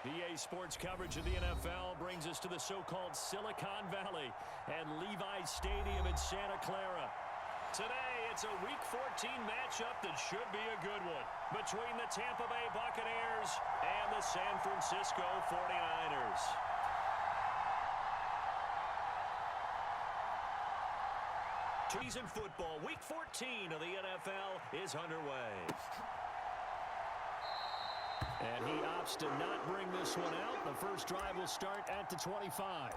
EA Sports coverage of the NFL brings us to the so-called Silicon Valley and Levi's Stadium in Santa Clara. Today, it's a Week 14 matchup that should be a good one between the Tampa Bay Buccaneers and the San Francisco 49ers. Season football, Week 14 of the NFL is underway. And he opts to not bring this one out. The first drive will start at the 25.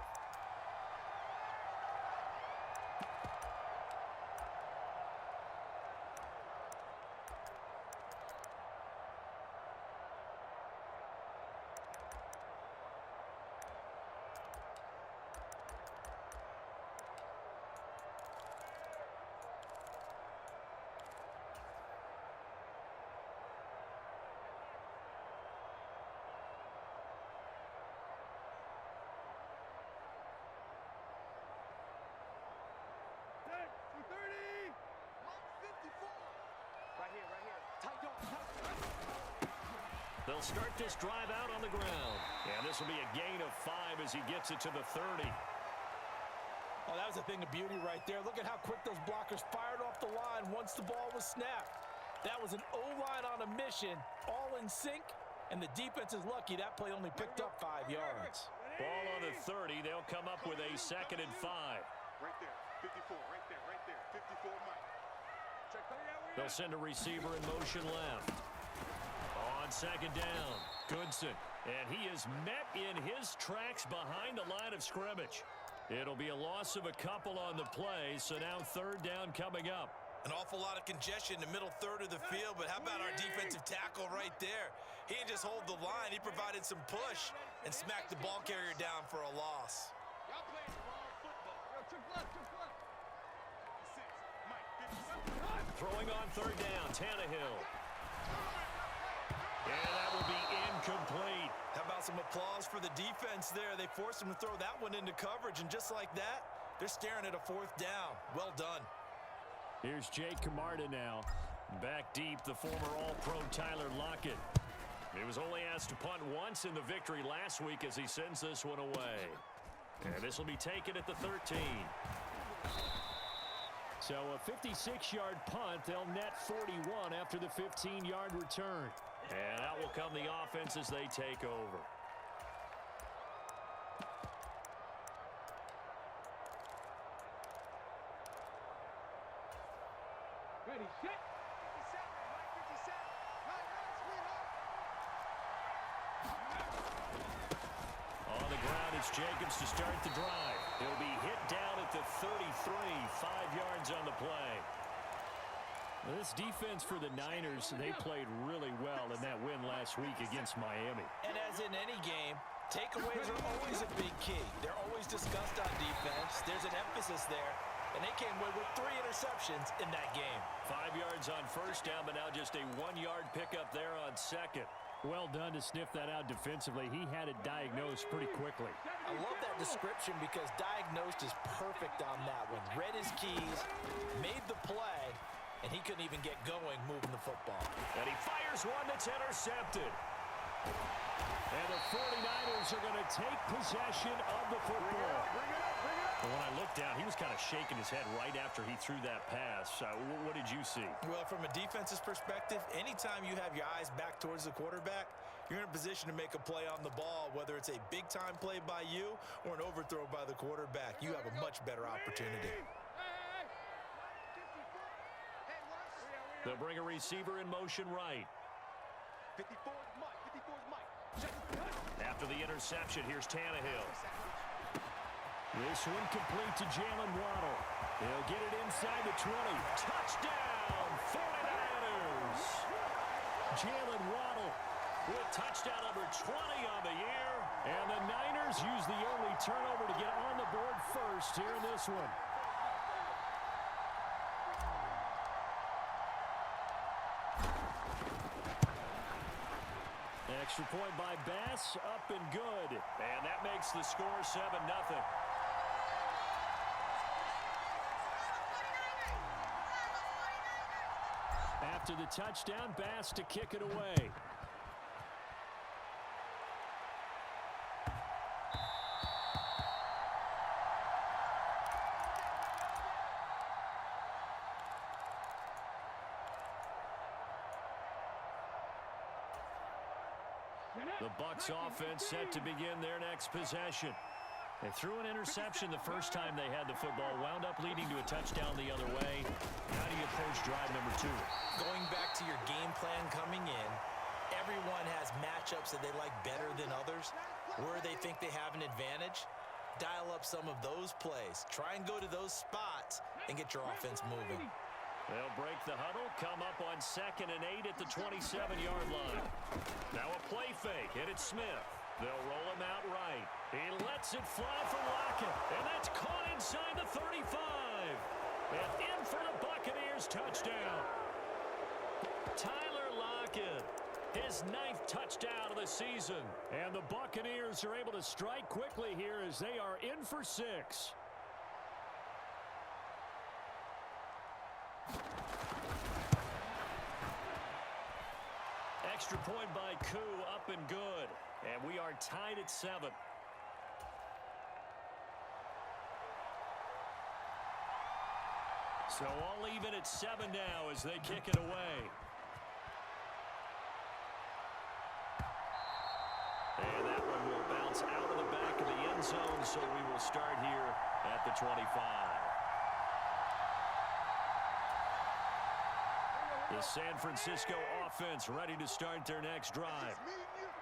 They'll start this drive out on the ground. And this will be a gain of 5 as he gets it to the 30. Oh, that was a thing of beauty right there. Look at how quick those blockers fired off the line once the ball was snapped. That was an O-line on a mission, all in sync, and the defense is lucky that play only picked up 5 yards. Ball on the 30. They'll come up with a 2nd and 5. Right there, 54, right there, 54, Mike. They'll send a receiver in motion left. On 2nd down, Goodson. And he is met in his tracks behind the line of scrimmage. It'll be a loss of a couple on the play, so now 3rd down coming up. An awful lot of congestion in the middle third of the field, but how about our defensive tackle right there? He didn't just hold the line, he provided some push and smacked the ball carrier down for a loss. Y'all playing the wrong football. Took left. 56, Mike, 57. Throwing on 3rd down, Tannehill. And that will be incomplete. How about some applause for the defense there? They forced him to throw that one into coverage, and just like that, they're staring at a 4th down. Well done. Here's Jake Camarda now. Back deep, the former All-Pro Tyler Lockett. He was only asked to punt once in the victory last week as he sends this one away. And this will be taken at the 13. So a 56-yard punt. They'll net 41 after the 15-yard return. And out will come the offense as they take over. Ready, set. 57, Mike, 57. On the ground, it's Jacobs to start the drive. He'll be hit down at the 33, 5 yards on the play. This defense for the Niners, they played really well in that win last week against Miami. And as in any game, takeaways are always a big key. They're always discussed on defense. There's an emphasis there, and they came away with 3 interceptions in that game. 5 yards on 1st down, but now just a 1-yard pickup there on 2nd. Well done to sniff that out defensively. He had it diagnosed pretty quickly. I love that description because diagnosed is perfect on that one. Read his keys, made the play, and he couldn't even get going moving the football. And he fires one that's intercepted. And the 49ers are going to take possession of the football. But when I looked down, he was kind of shaking his head right after he threw that pass. What did you see? Well, from a defense's perspective, anytime you have your eyes back towards the quarterback, you're in a position to make a play on the ball, whether it's a big-time play by you or an overthrow by the quarterback. You have a much better opportunity. They'll bring a receiver in motion right. 54 is Mike. After the interception, here's Tannehill. This one complete to Jalen Waddle. He'll get it inside the 20. Touchdown, 49ers! Jalen Waddle with touchdown number 20 on the year. And the Niners use the only turnover to get on the board first here in this one. Extra point by Bass, up and good. And that makes the score 7-0. After the touchdown, Bass to kick it away. The Bucs offense set to begin their next possession. They threw an interception the first time they had the football, wound up leading to a touchdown the other way. How do you approach drive number 2? Going back to your game plan coming in, everyone has matchups that they like better than others, where they think they have an advantage. Dial up some of those plays. Try and go to those spots and get your offense moving. They'll break the huddle, come up on 2nd and 8 at the 27-yard line. Now a play fake, and it's Smith. They'll roll him out right. He lets it fly for Lockett, and that's caught inside the 35. And in for the Buccaneers touchdown. Tyler Lockett, his 9th touchdown of the season. And the Buccaneers are able to strike quickly here as they are in for 6. Extra point by Koo, up and good. And we are tied at 7. So all even at 7 now as they kick it away. And that one will bounce out of the back of the end zone, so we will start here at the 25. The San Francisco offense ready to start their next drive.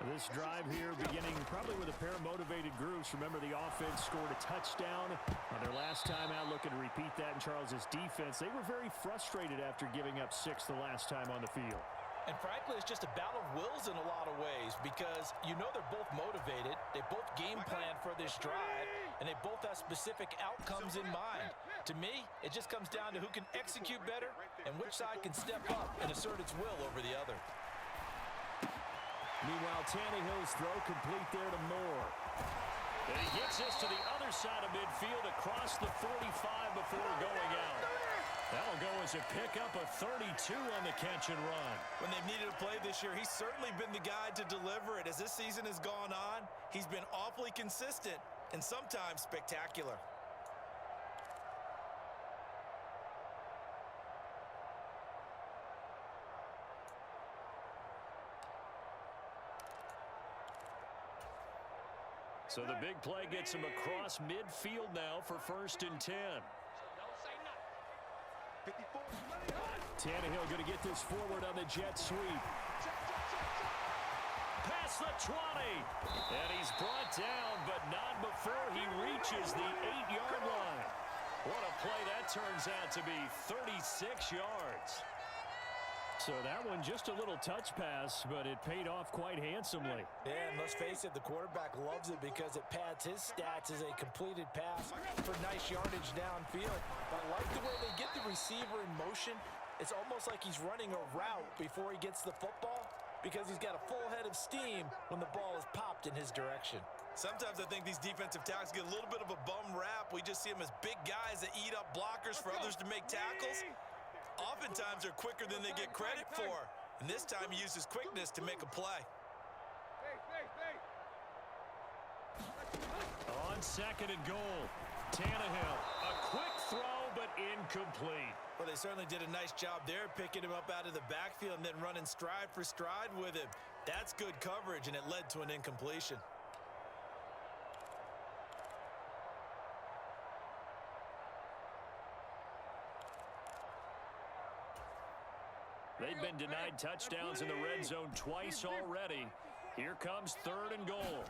This drive here beginning probably with a pair of motivated groups. Remember, the offense scored a touchdown on their last time out, looking to repeat that in Charles's defense. They were very frustrated after giving up 6 the last time on the field. And frankly, it's just a battle of wills in a lot of ways because you know they're both motivated. They both game plan for this drive, and they both have specific outcomes in mind. To me, it just comes down to who can execute better and which side can step up and assert its will over the other. Meanwhile, Tannehill's throw complete there to Moore. And he gets this to the other side of midfield across the 45 before going out. That'll go as a pickup of 32 on the catch and run. When they've needed a play this year, he's certainly been the guy to deliver it. As this season has gone on, he's been awfully consistent and sometimes spectacular. So the big play gets him across midfield now for 1st and 10. Tannehill going to get this forward on the jet sweep. Past the 20. And he's brought down, but not before he reaches the 8-yard line. What a play that turns out to be, 36 yards. So that one just a little touch pass, but it paid off quite handsomely. Yeah, and let's face it, the quarterback loves it because it pads his stats as a completed pass for nice yardage downfield. But I like the way they get the receiver in motion. It's almost like he's running a route before he gets the football because he's got a full head of steam when the ball is popped in his direction. Sometimes I think these defensive tackles get a little bit of a bum rap. We just see them as big guys that eat up blockers for others to make tackles. Oftentimes they're quicker than they get credit for. And this time he uses quickness to make a play. On 2nd and goal, Tannehill. A quick throw, but incomplete. Well, they certainly did a nice job there, picking him up out of the backfield and then running stride for stride with him. That's good coverage, and it led to an incompletion. They've been denied touchdowns in the red zone twice already. Here comes 3rd and goal.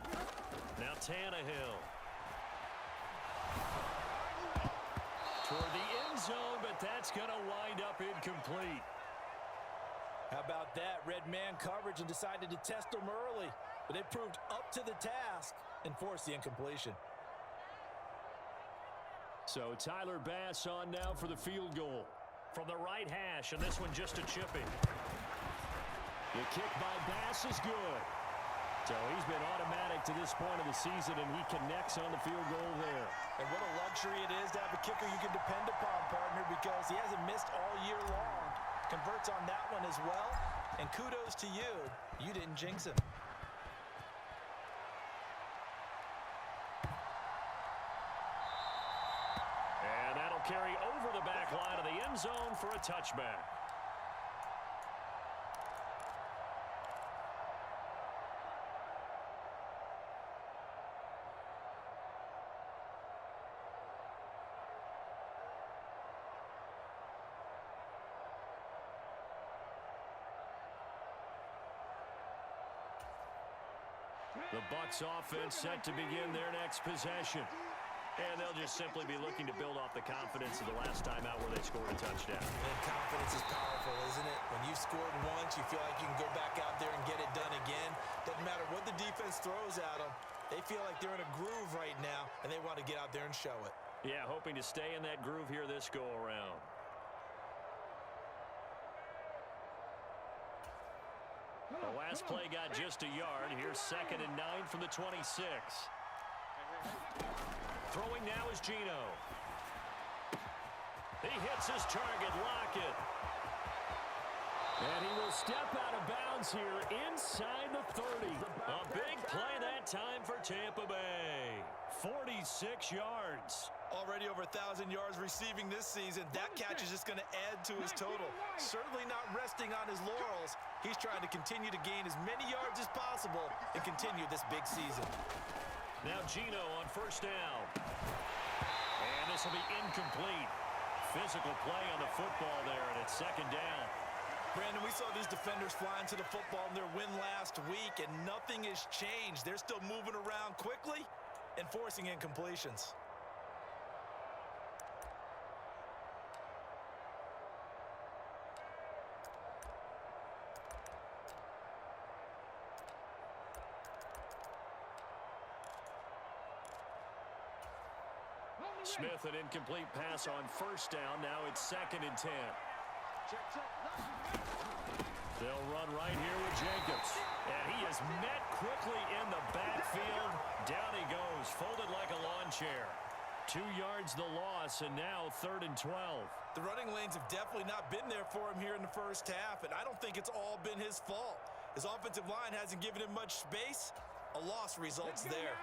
Now Tannehill. Toward the end zone, but that's going to wind up incomplete. How about that? Red man coverage and decided to test them early. But they proved up to the task and forced the incompletion. So Tyler Bass on now for the field goal. From the right hash, and this one just a chipping. The kick by Bass is good. So he's been automatic to this point of the season, and he connects on the field goal there. And what a luxury it is to have a kicker you can depend upon, partner, because he hasn't missed all year long. Converts on that one as well, and kudos to you. You didn't jinx him. And that'll carry over the back line of the end zone for a touchback. The Bucs offense set to begin their next possession. And they'll just simply be looking to build off the confidence of the last time out where they scored a touchdown. And confidence is powerful, isn't it? When you've scored once, you feel like you can go back out there and get it done again. Doesn't matter what the defense throws at them. They feel like they're in a groove right now, and they want to get out there and show it. Yeah, hoping to stay in that groove here this go-around. The last play got just a yard. Here's 2nd and 9 from the 26. Throwing now is Geno. He hits his target, Lockett. And he will step out of bounds here inside the 30. A big play that time for Tampa Bay. 46 yards. Already over 1,000 yards receiving this season. That catch is just going to add to his total. Certainly not resting on his laurels. He's trying to continue to gain as many yards as possible and continue this big season. Now Geno on 1st down. And this will be incomplete. Physical play on the football there, and it's 2nd down. Brandon, we saw these defenders flying to the football in their win last week, and nothing has changed. They're still moving around quickly and forcing incompletions. Smith, an incomplete pass on 1st down. Now it's 2nd and 10. They'll run right here with Jacobs. And he is met quickly in the backfield. Down he goes, folded like a lawn chair. 2 yards the loss, and now 3rd and 12. The running lanes have definitely not been there for him here in the first half, and I don't think it's all been his fault. His offensive line hasn't given him much space. A loss results there.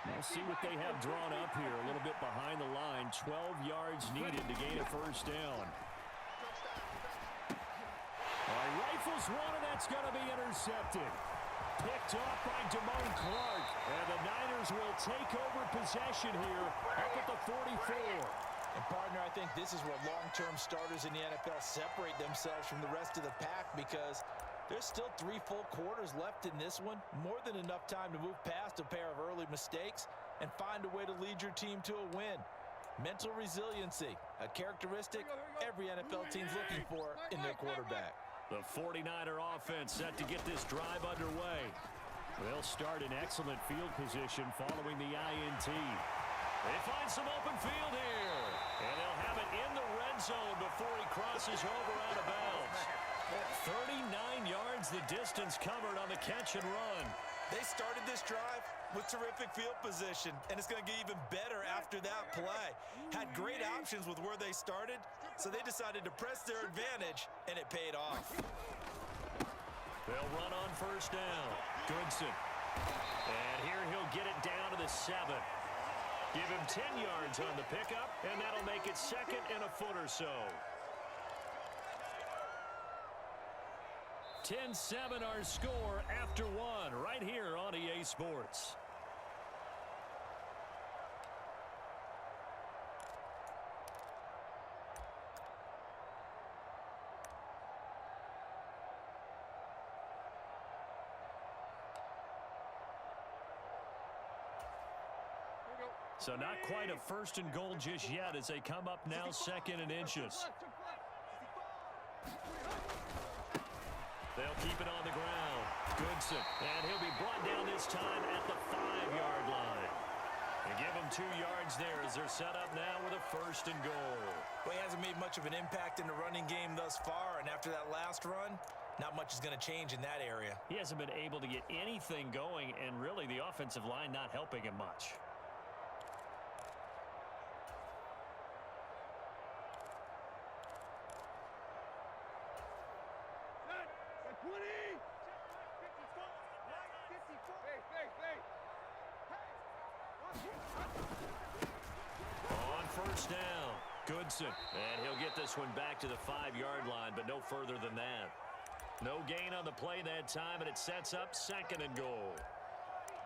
We'll see what they have drawn up here. A little bit behind the line. 12 yards needed to gain a 1st down. All right, rifles one, and that's going to be intercepted. Picked off by Damone Clark. And the Niners will take over possession here up at the 44. And, partner, I think this is where long-term starters in the NFL separate themselves from the rest of the pack, because there's still 3 full quarters left in this one. More than enough time to move past a pair of early mistakes and find a way to lead your team to a win. Mental resiliency, a characteristic every NFL team's looking for in their quarterback. The 49er offense set to get this drive underway. They'll start in excellent field position following the INT. They find some open field here. And they'll have it in the red zone before he crosses over out of bounds. 39 yards the distance covered on the catch and run. They started this drive with terrific field position, and it's going to get even better after that play. Had great options with where they started, so they decided to press their advantage, and it paid off. They'll run on 1st down. Goodson. And here he'll get it down to the 7. Give him 10 yards on the pickup, and that'll make it 2nd and a foot or so. 10-7 our score after 1 right here on EA Sports. So not quite a 1st and goal just yet as they come up now 2nd and inches. They'll keep it on the ground. Goodson. And he'll be brought down this time at the 5-yard line. And give him 2 yards there as they're set up now with a 1st and goal. Well, he hasn't made much of an impact in the running game thus far, and after that last run, not much is going to change in that area. He hasn't been able to get anything going, and really the offensive line not helping him much. On 1st down, Goodson. And he'll get this one back to the 5-yard line, but no further than that. No gain on the play that time, and it sets up 2nd and goal.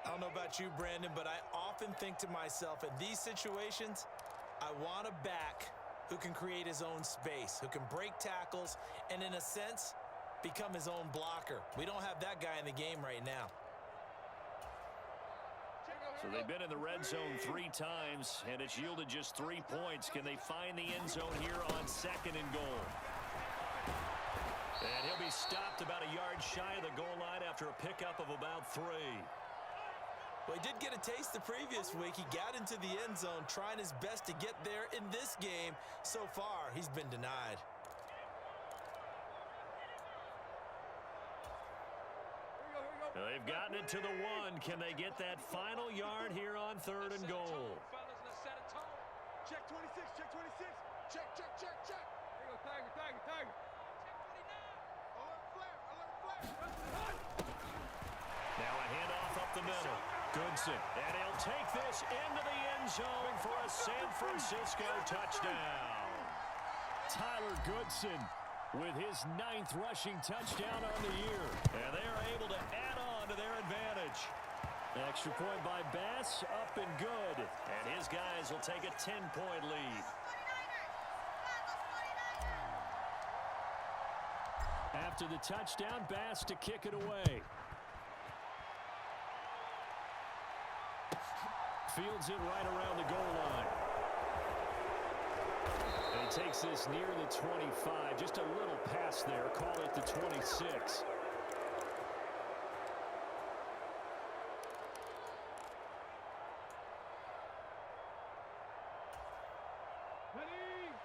I don't know about you, Brandon, but I often think to myself, in these situations, I want a back who can create his own space, who can break tackles, and in a sense, become his own blocker. We don't have that guy in the game right now. So they've been in the red zone 3 times, and it's yielded just 3 points. Can they find the end zone here on 2nd and goal? And he'll be stopped about a yard shy of the goal line after a pickup of about 3. Well, he did get a taste the previous week. He got into the end zone, trying his best to get there in this game. So far, he's been denied. They've gotten it to the 1. Can they get that final yard here on 3rd and goal? Check 26, check 26. Check. There you go, Tiger. Alert flare. Now a handoff up the middle. Goodson, and he'll take this into the end zone for a San Francisco touchdown. Tyler Goodson with his 9th rushing touchdown on the year. And they are able to add on to their advantage. Extra point by Bass, up and good. And his guys will take a 10-point lead. After the touchdown, Bass to kick it away. Fields it right around the goal line. And he takes this near the 25. Just a little pass there. Call it the 26.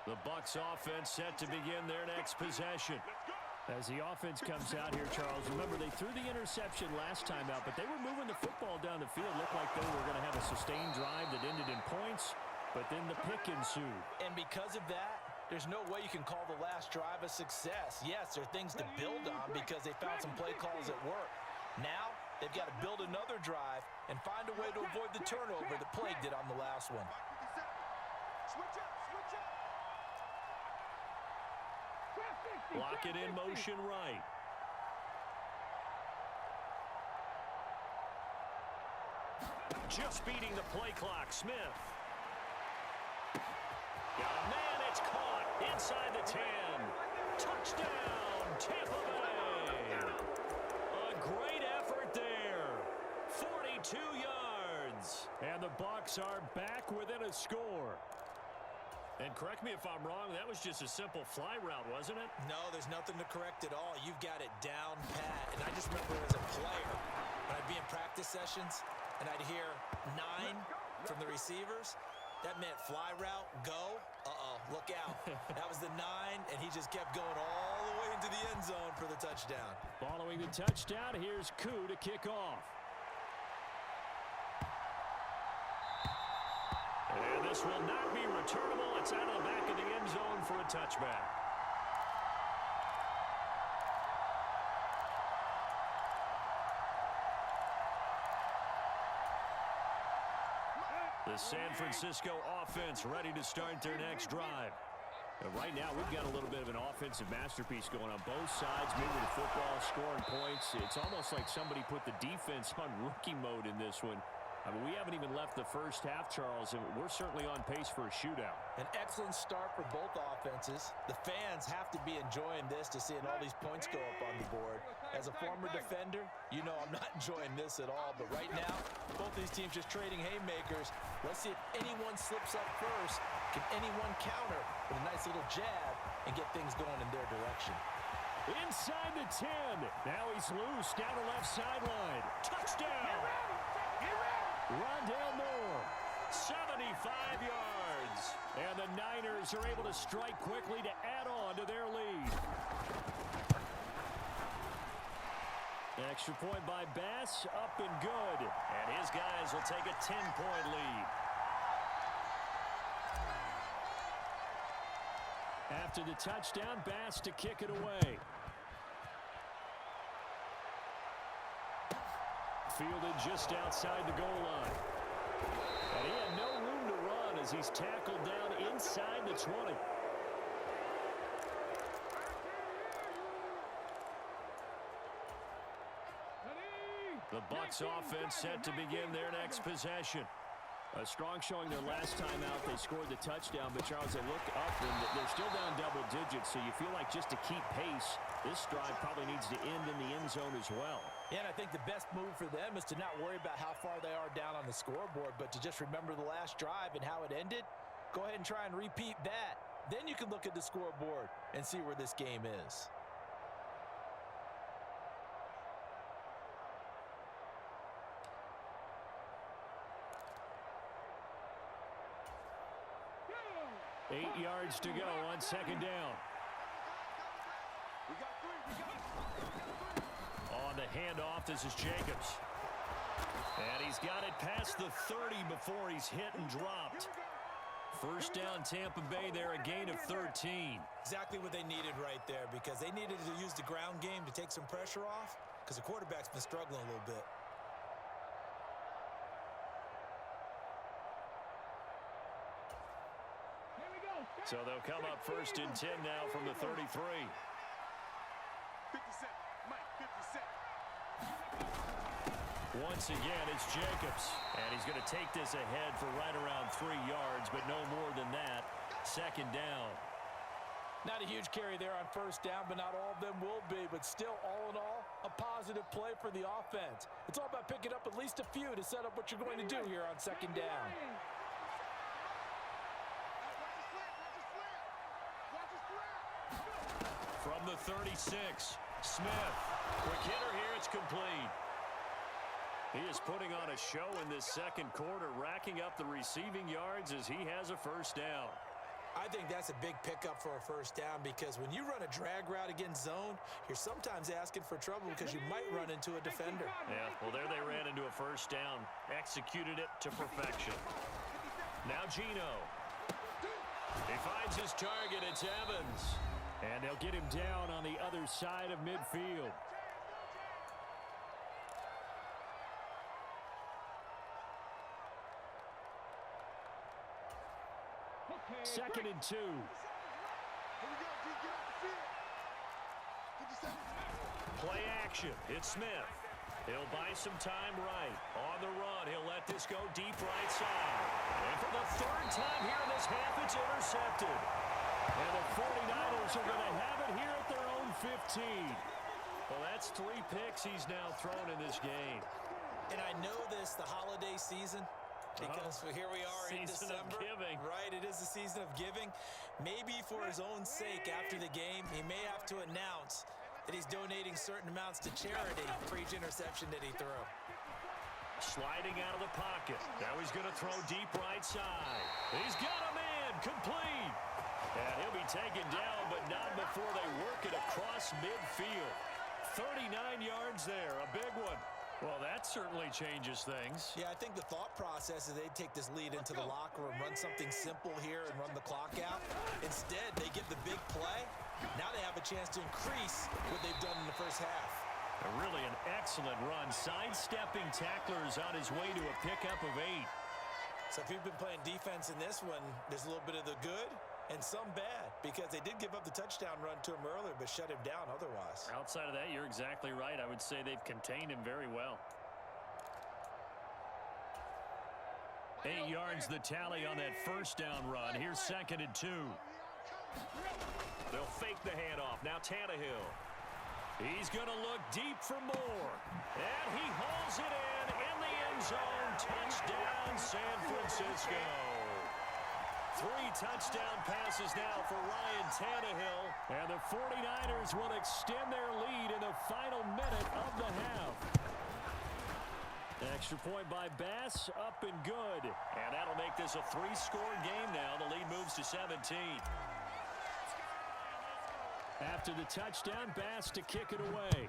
The Bucs offense set to begin their next possession. As the offense comes out here, Charles, remember they threw the interception last time out, but they were moving the football down the field. Looked like they were going to have a sustained drive that ended in points, but then the pick ensued. And because of that, there's no way you can call the last drive a success. Yes, there are things to build on because they found some play calls at work. Now, they've got to build another drive and find a way to avoid the turnover that plagued it on the last one. Switch up. Block it in motion right. Just beating the play clock, Smith. Got a man, it's caught inside the 10. Touchdown, Tampa Bay. A great effort there. 42 yards. And the Bucs are back within a score. And correct me if I'm wrong, that was just a simple fly route, wasn't it? No, there's nothing to correct at all. You've got it down pat. And I just remember as a player, when I'd be in practice sessions and I'd hear 9 from the receivers, that meant fly route, go. Look out. That was the 9, and he just kept going all the way into the end zone for the touchdown. Following the touchdown, here's Koo to kick off. And this will not be returnable. It's out of the back of the end zone for a touchback. The San Francisco offense ready to start their next drive. And right now, we've got a little bit of an offensive masterpiece going on both sides, moving the football, scoring points. It's almost like somebody put the defense on rookie mode in this one. I mean, we haven't even left the first half, Charles, and we're certainly on pace for a shootout. An excellent start for both offenses. The fans have to be enjoying this to seeing all these points go up on the board. As a former defender, you know I'm not enjoying this at all. But right now, both these teams just trading haymakers. Let's see if anyone slips up first. Can anyone counter with a nice little jab and get things going in their direction? Inside the 10. Now he's loose down the left sideline. Touchdown! Rondale Moore, 75 yards. And the Niners are able to strike quickly to add on to their lead. Extra point by Bass, up and good. And his guys will take a 10-point lead. After the touchdown, Bass to kick it away. Fielded just outside the goal line. And he had no room to run as he's tackled down inside the 20. The Bucs offense set to begin their next possession. A strong showing their last time out. They scored the touchdown, but Charles, they look up and they're still down double digits, so you feel like just to keep pace, This drive probably needs to end in the end zone as well. And I think the best move for them is to not worry about how far they are down on the scoreboard, but to just remember the last drive and how it ended. Go ahead and try and repeat that. Then you can look at the scoreboard and see where this game is. Eight yards to go on second down. On the handoff, this is Jacobs. And he's got it past the 30 before he's hit and dropped. First down, Tampa Bay there, a gain of 13. Exactly what they needed right there, because they needed to use the ground game to take some pressure off, because the quarterback's been struggling a little bit. So they'll come up first and 10 now from the 33. 57. Mike, 57. Once again, it's Jacobs. And he's going to take this ahead for right around 3 yards, but no more than that. Second down. Not a huge carry there on first down, but not all of them will be. But still, all in all, a positive play for the offense. It's all about picking up at least a few to set up what you're going to do here on second down. From the 36, Smith. Quick hitter here, it's complete. He is putting on a show in this second quarter, racking up the receiving yards as he has a first down. I think that's a big pickup for a first down, because when you run a drag route against zone, you're sometimes asking for trouble because you might run into a defender. Yeah, well, there they ran into a first down. Executed it to perfection. Now Geno. He finds his target. It's Evans. And they'll get him down on the other side of midfield. Second and 2. Play action. It's Smith. He'll buy some time right. On the run, he'll let this go deep right side. And for the third time here in this half, it's intercepted. And the 49ers are going to have it here at their own 15. Well, that's 3 picks he's now thrown in this game. And I know this, the holiday season, because here we are in December. Season of giving. Right, it is the season of giving. Maybe for his own sake after the game, he may have to announce that he's donating certain amounts to charity for each interception that he threw. Sliding out of the pocket. Now he's going to throw deep right side. He's got a man, complete. And he'll be taken down, but not before they work it across midfield. 39 yards there, a big one. Well, that certainly changes things. Yeah, I think the thought process is they'd take this lead into the locker room, run something simple here and run the clock out. Instead, they get the big play. Now they have a chance to increase what they've done in the first half. Really an excellent run. Sidestepping tacklers on his way to a pickup of 8. So if you've been playing defense in this one, there's a little bit of the good and some bad, because they did give up the touchdown run to him earlier, but shut him down otherwise. Outside of that, you're exactly right. I would say they've contained him very well. 8 yards the tally on that first down run. Here's second and 2. They'll fake the handoff. Now Tannehill. He's going to look deep for more. And he hauls it in the end zone. Touchdown, San Francisco. 3 touchdown passes now for Ryan Tannehill. And the 49ers will extend their lead in the final minute of the half. Extra point by Bass, up and good. And that'll make this a 3-score game now. The lead moves to 17. After the touchdown, Bass to kick it away.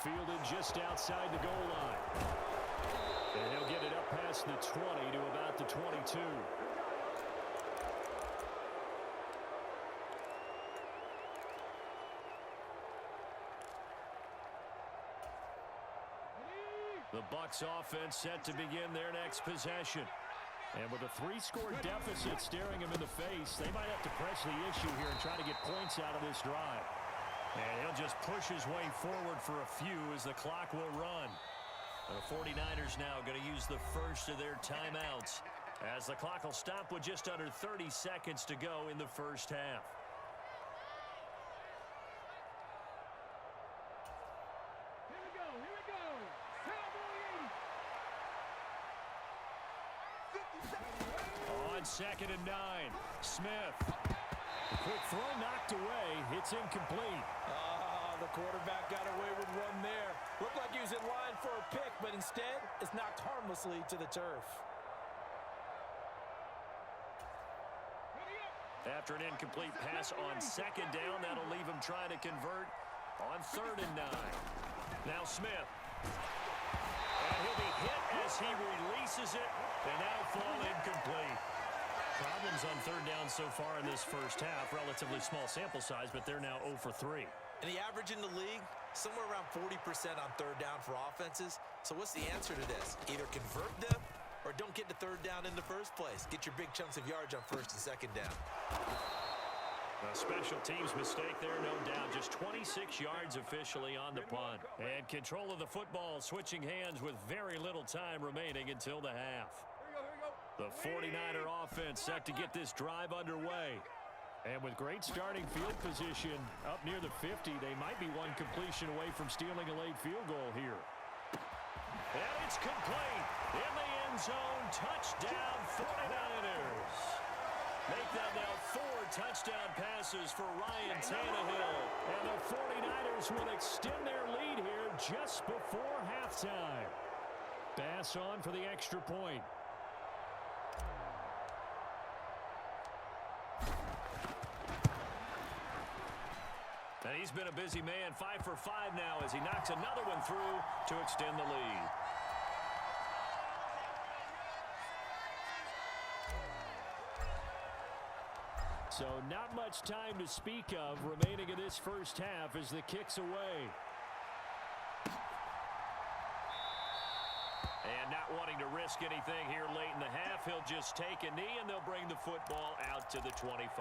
Fielded just outside the goal line. And he'll get it up past the 20 to about the 22. The Bucs offense set to begin their next possession. And with a 3-score deficit staring him in the face, they might have to press the issue here and try to get points out of this drive. And he'll just push his way forward for a few as the clock will run. The 49ers now going to use the first of their timeouts As the clock will stop with just under 30 seconds to go in the first half. Here we go. On 2nd and 9, Smith. The quick throw knocked away. It's incomplete. The quarterback got away with one there. Looked like he was in line for a pick, but instead, it's knocked harmlessly to the turf. After an incomplete pass on 2nd down, that'll leave him trying to convert on 3rd and 9. Now Smith. And he'll be hit as he releases it. They now fall incomplete. Problems on 3rd down so far in this first half. Relatively small sample size, but they're now 0 for 3. And the average in the league, somewhere around 40% on 3rd down for offenses. So what's the answer to this? Either convert them or don't get to 3rd down in the first place. Get your big chunks of yards on 1st and 2nd down. A special teams mistake there, no doubt. Just 26 yards officially on the punt. And control of the football switching hands with very little time remaining until the half. The 49er offense set to get this drive underway. And with great starting field position up near the 50, they might be one completion away from stealing a late field goal here. And it's complete. In the end zone, touchdown 49ers. Make that now 4 touchdown passes for Ryan Tannehill. And the 49ers will extend their lead here just before halftime. Pass on for the extra point. And he's been a busy man, 5 for 5 now as he knocks another one through to extend the lead. So not much time to speak of remaining in this first half as the kick's away. And not wanting to risk anything here late in the half, he'll just take a knee and they'll bring the football out to the 25.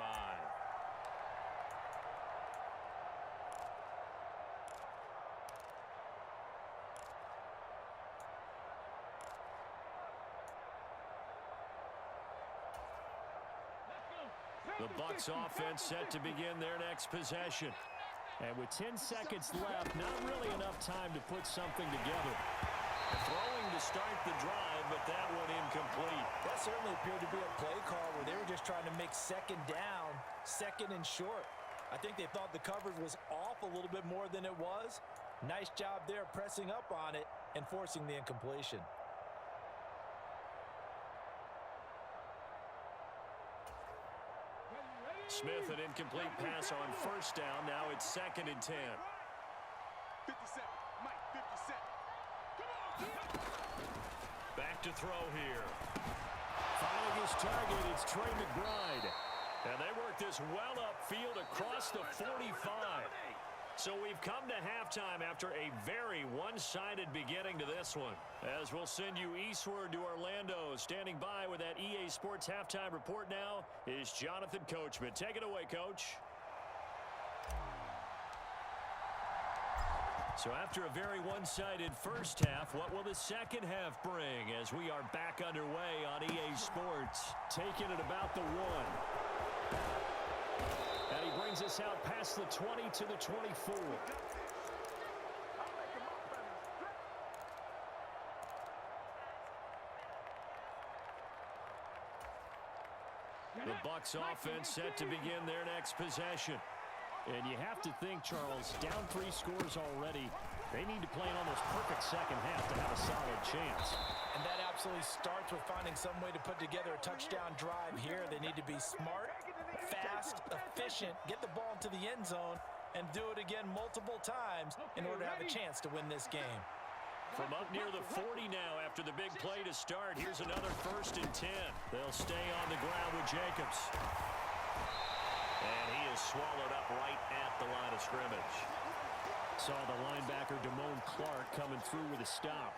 The Bucs offense set to begin their next possession. And with 10 seconds left, not really enough time to put something together. Throwing to start the drive, but that one incomplete. That certainly appeared to be a play call where they were just trying to make 2nd down, 2nd and short. I think they thought the coverage was off a little bit more than it was. Nice job there pressing up on it and forcing the incompletion. Smith, an incomplete pass on 1st down. Now it's 2nd and 10. 57. Mike, 57. Back to throw here. Finding his target, it's Trey McBride. And they work this well upfield across the 45. So we've come to halftime after a very one-sided beginning to this one. As we'll send you eastward to Orlando. Standing by with that EA Sports halftime report now is Jonathan Coachman. Take it away, Coach. So after a very one-sided first half, what will the second half bring as we are back underway on EA Sports? Taking it about the 1. And he brings us out past the 20 to the 24. The Bucs offense set to begin their next possession. And you have to think, Charles, down 3 scores already. They need to play an almost perfect second half to have a solid chance. And that absolutely starts with finding some way to put together a touchdown drive here. They need to be smart, fast, efficient, get the ball into the end zone, and do it again multiple times in order to have a chance to win this game. From up near the 40 now after the big play to start, here's another 1st and 10. They'll stay on the ground with Jacobs. And he is swallowed up right at the line of scrimmage. Saw the linebacker Damone Clark coming through with a stop.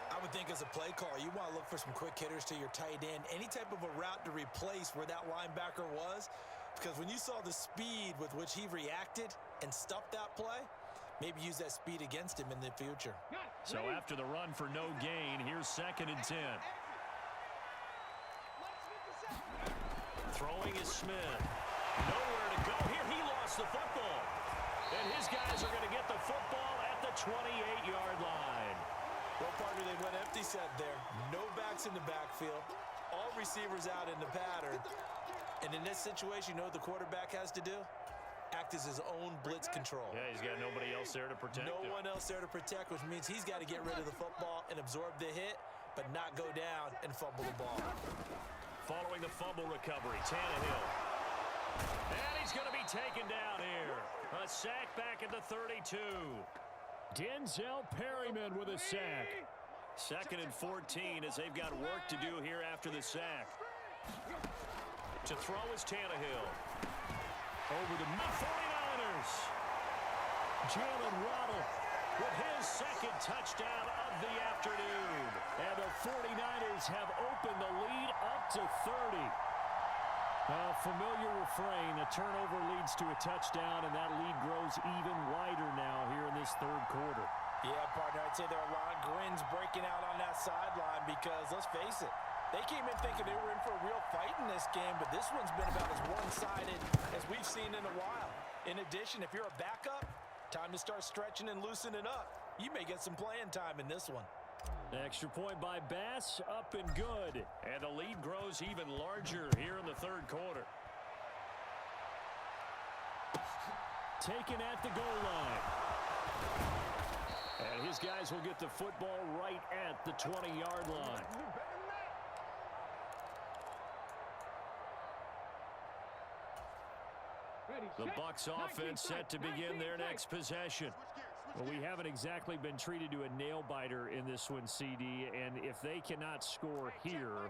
I would think as a play caller, you want to look for some quick hitters to your tight end. Any type of a route to replace where that linebacker was. Because when you saw the speed with which he reacted and stuffed that play, maybe use that speed against him in the future. So after the run for no gain, here's 2nd and 10. Throwing is Smith. Nowhere to go here. He lost the football. And his guys are going to get the football at the 28-yard line. Well, partner, they went empty set there. No backs in the backfield. All receivers out in the pattern. And in this situation, you know what the quarterback has to do? Act as his own blitz control. Yeah, he's got nobody else there to protect him. No one else there to protect, which means he's got to get rid of the football and absorb the hit, but not go down and fumble the ball. Following the fumble recovery, Tannehill. And he's going to be taken down here. A sack back at the 32. Denzel Perryman with a sack. 2nd and 14 as they've got work to do here after the sack. To throw is Tannehill. Over the mid-49ers. Jalen Waddle with his 2nd touchdown of the afternoon. And the 49ers have opened the lead up to 30. A familiar refrain. A turnover leads to a touchdown, and that lead grows even wider now here in this 3rd quarter. Yeah, partner, I'd say there are a lot of grins breaking out on that sideline because, let's face it, they came in thinking they were in for a real fight in this game, but this one's been about as one-sided as we've seen in a while. In addition, if you're a backup, time to start stretching and loosening up. You may get some playing time in this one. Extra point by Bass, up and good. And the lead grows even larger here in the 3rd quarter. Taken at the goal line. And his guys will get the football right at the 20-yard line. The Bucs offense set to begin their next possession. Well, we haven't exactly been treated to a nail-biter in this one, CD, and if they cannot score here,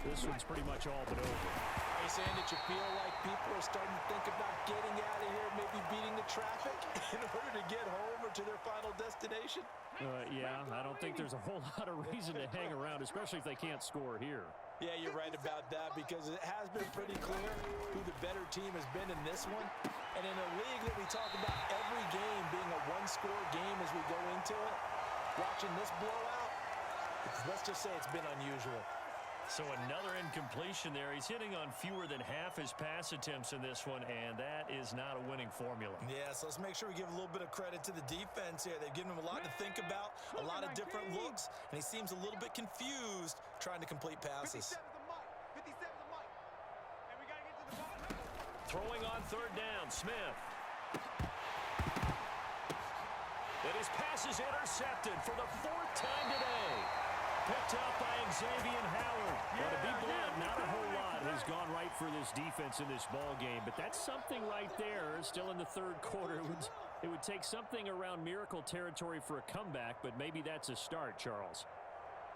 this one's pretty much all but over. Are you saying that you feel like people are starting to think about getting out of here, maybe beating the traffic in order to get home or to their final destination? Yeah, I don't think there's a whole lot of reason to hang around, especially if they can't score here. Yeah, you're right about that because it has been pretty clear who the better team has been in this one. And in a league that we talk about every game being a one-score game as we go into it, watching this blowout, let's just say it's been unusual. So another incompletion there. He's hitting on fewer than half his pass attempts in this one, and that is not a winning formula. Yeah, so let's make sure we give a little bit of credit to the defense here. They've given him a lot to think about, a lot of different looks, and he seems a little bit confused trying to complete passes. 57's the mic. And we got to get to the ball. Throwing on 3rd down, Smith. And his pass is intercepted for the 4th time today. Picked up by Xavier Howard. Well, to be blunt, not a whole lot has gone right for this defense in this ball game, but that's something right there. Still in the 3rd quarter. It would take something around miracle territory for a comeback, but maybe that's a start, Charles.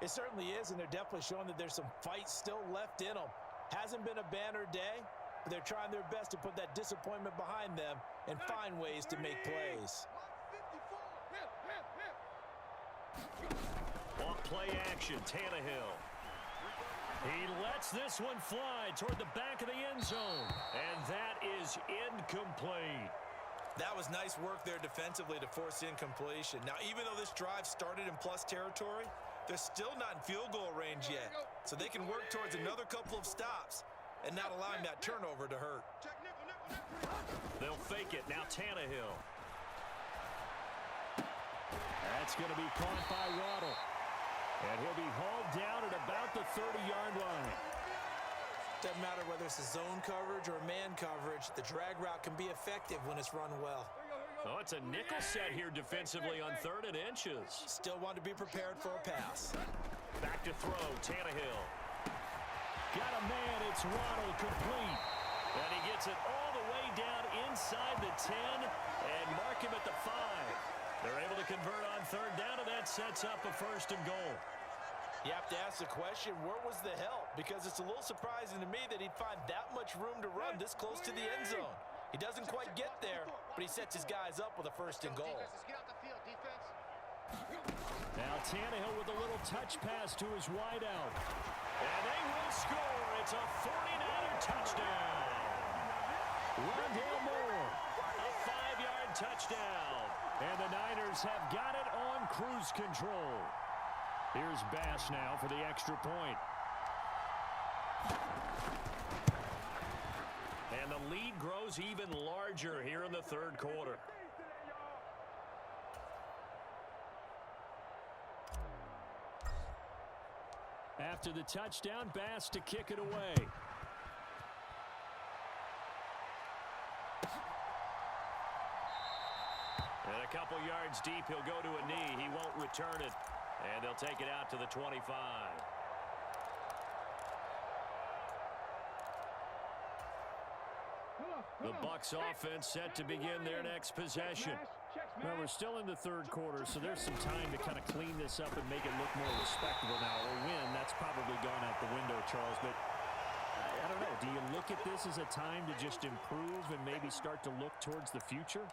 It certainly is, and they're definitely showing that there's some fight still left in them. Hasn't been a banner day, but they're trying their best to put that disappointment behind them and find ways to make plays. Off play action, Tannehill. He lets this one fly toward the back of the end zone, and that is incomplete. That was nice work there defensively to force incompletion. Now, even though this drive started in plus territory, they're still not in field goal range yet, so they can work towards another couple of stops and not allowing that turnover to hurt. They'll fake it. Now Tannehill. That's going to be caught by Waddle. And he'll be hauled down at about the 30-yard line. Doesn't matter whether it's a zone coverage or man coverage, the drag route can be effective when it's run well. Oh, it's a nickel set here defensively on 3rd and inches. Still want to be prepared for a pass. Back to throw, Tannehill. Got a man, it's Waddle, complete. And he gets it all the way down inside the 10 and mark him at the 5. They're able to convert on 3rd down, and that sets up a 1st and goal. You have to ask the question, where was the help? Because it's a little surprising to me that he'd find that much room to run this close to the end zone. He doesn't quite get there, but he sets his guys up with a 1st and goal. Now Tannehill with a little touch pass to his wideout. And they will score. It's a 49er touchdown. Rondale Moore, a 5-yard touchdown. And the Niners have got it on cruise control. Here's Bass now for the extra point. And the lead grows even larger here in the third quarter. After the touchdown, Bass to kick it away. And a couple yards deep, he'll go to a knee. He won't return it. And they'll take it out to the 25. The Bucs offense set to begin their next possession. Well, Well, we're still in the third quarter, so there's some time to kind of clean this up and make it look more respectable now. A win, that's probably gone out the window, Charles. But I don't know. Do you look at this as a time to just improve and maybe start to look towards the future?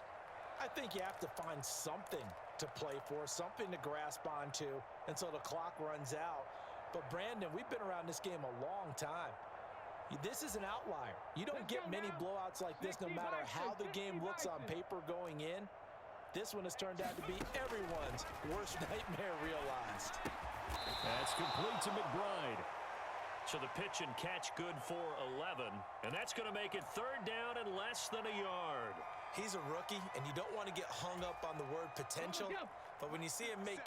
I think you have to find something to play for, something to grasp onto until the clock runs out. But, Brandon, we've been around this game a long time. This is an outlier. You don't get many blowouts like this no matter how the game looks on paper going in. This one has turned out to be everyone's worst nightmare realized. That's complete to McBride. So the pitch and catch good for 11. And that's going to make it third down and less than a yard. He's a rookie, and you don't want to get hung up on the word potential. But when you see him make